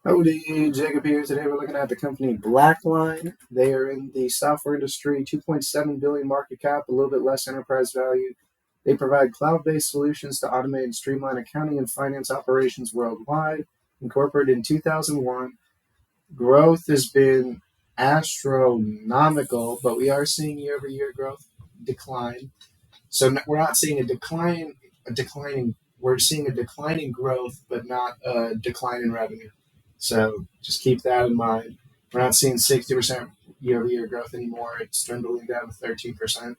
Howdy, Jacob here. Today we're looking at the company Blackline. They are in the software industry, 2.7 billion market cap, a little bit less enterprise value. They provide cloud-based solutions to automate and streamline accounting and finance operations worldwide. Incorporated in 2001, growth has been astronomical, but we are seeing year-over-year growth decline. So we're not seeing a declining. We're seeing a decline in growth, but not a decline in revenue. So just keep that in mind. We're not seeing 60% year-over-year growth anymore. It's dwindling down to 13%.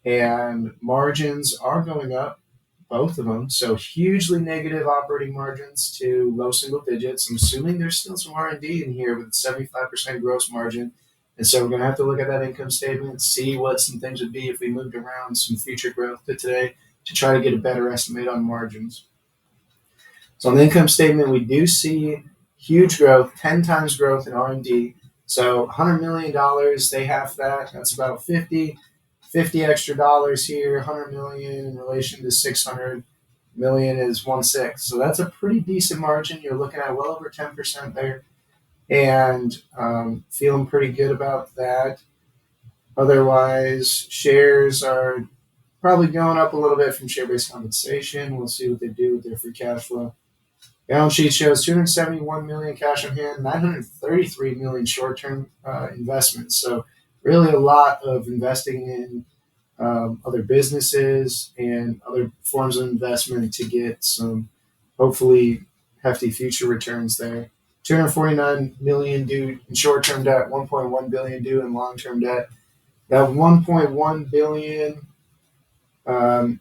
And margins are going up, both of them. So hugely negative operating margins to low single digits. I'm assuming there's still some R&D in here with 75% gross margin. And so we're going to have to look at that income statement, see what some things would be if we moved around some future growth to today to try to get a better estimate on margins. So on the income statement, we do see huge growth, 10 times growth in R&D. So $100 million, they have that. That's about 50 extra dollars here. 100 million in relation to 600 million is 1/6. So that's a pretty decent margin. You're looking at well over 10% there, and feeling pretty good about that. Otherwise, shares are probably going up a little bit from share-based compensation. We'll see what they do with their free cash flow. Balance sheet shows 271 million cash on hand, 933 million short-term investments. So really a lot of investing in other businesses and other forms of investment to get some hopefully hefty future returns there. 249 million due in short-term debt, 1.1 billion due in long-term debt. That 1.1 billion from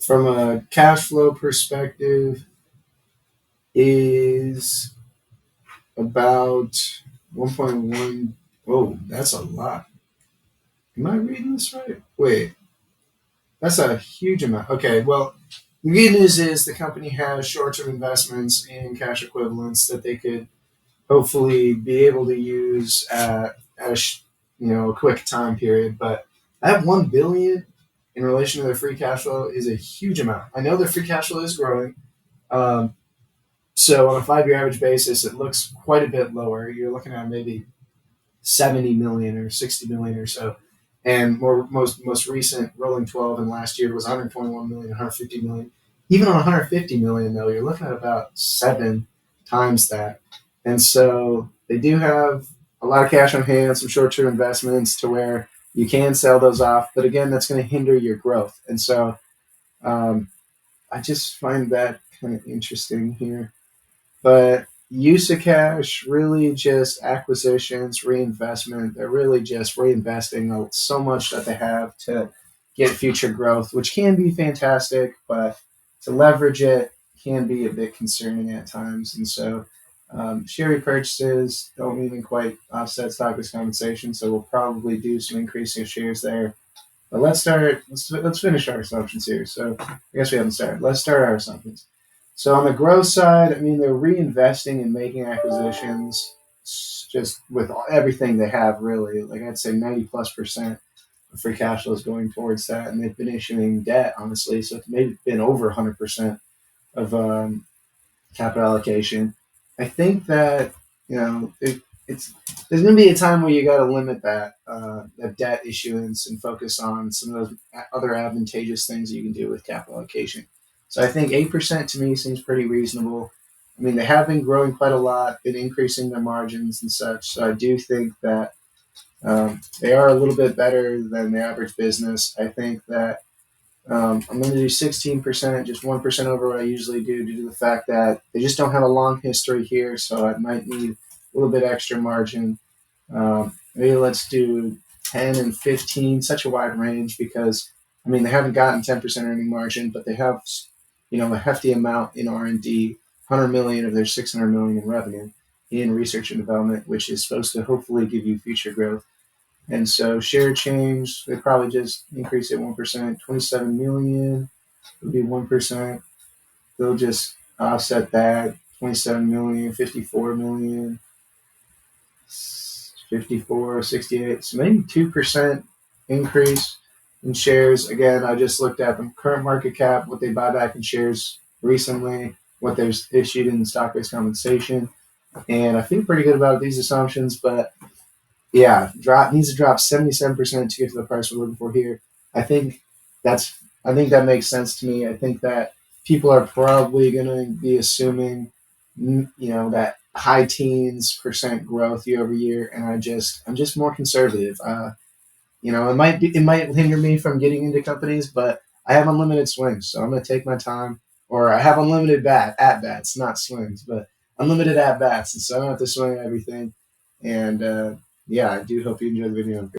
a cash flow perspective is about 1.1. Whoa, that's a lot. Am I reading this right? Wait, that's a huge amount. Okay, well, the good news is the company has short-term investments in cash equivalents that they could hopefully be able to use at a quick time period. But that 1 billion in relation to their free cash flow is a huge amount. I know their free cash flow is growing. So on a 5-year average basis, it looks quite a bit lower. You're looking at maybe 70 million or 60 million or so. And most recent rolling 12 and last year was 121 million, 150 million. Even on 150 million, though, you're looking at about 7 times that. And so they do have a lot of cash on hand, some short-term investments to where you can sell those off. But again, that's going to hinder your growth. And so I just find that kind of interesting here. But use of cash, really just acquisitions, reinvestment. They're really just reinvesting so much that they have to get future growth, which can be fantastic, but to leverage it can be a bit concerning at times. And so share repurchases don't even quite offset stock-based compensation, so we'll probably do some increasing of shares there. But let's finish our assumptions here. So I guess we haven't started. Let's start our assumptions. So on the growth side, I mean, they're reinvesting and making acquisitions just with everything they have, really. Like I'd say 90+% of free cash flow is going towards that. And they've been issuing debt, honestly. So it's maybe been over 100% of capital allocation. I think that, it's there's going to be a time where you got to limit that debt issuance and focus on some of those other advantageous things that you can do with capital allocation. So I think 8% to me seems pretty reasonable. I mean, they have been growing quite a lot, been increasing their margins and such. So I do think that they are a little bit better than the average business. I think that I'm going to do 16%, just 1% over what I usually do due to the fact that they just don't have a long history here. So I might need a little bit extra margin. Maybe let's do 10 and 15, such a wide range because, I mean, they haven't gotten 10% earning margin, but they have, a hefty amount in R&D, 100 million of their 600 million in revenue in research and development, which is supposed to hopefully give you future growth. And so share change, they probably just increase it 1%, 27 million would be 1%. They'll just offset that, 27 million, 54 million, 54, 68. So maybe 2% increase in shares. Again, I just looked at the current market cap, what they buy back in shares recently. what they've issued in stock-based compensation, and I feel pretty good about these assumptions. But yeah, drop needs to drop 77% to get to the price we're looking for here. I think I think that makes sense to me. I think that people are probably going to be assuming, that high teens percent growth year over year, and I'm just more conservative. It might hinder me from getting into companies, but I have unlimited swings, so I'm going to take my time. Or I have unlimited at bats, not swings, but unlimited at bats, and so I don't have to swing everything. And yeah, I do hope you enjoy the video.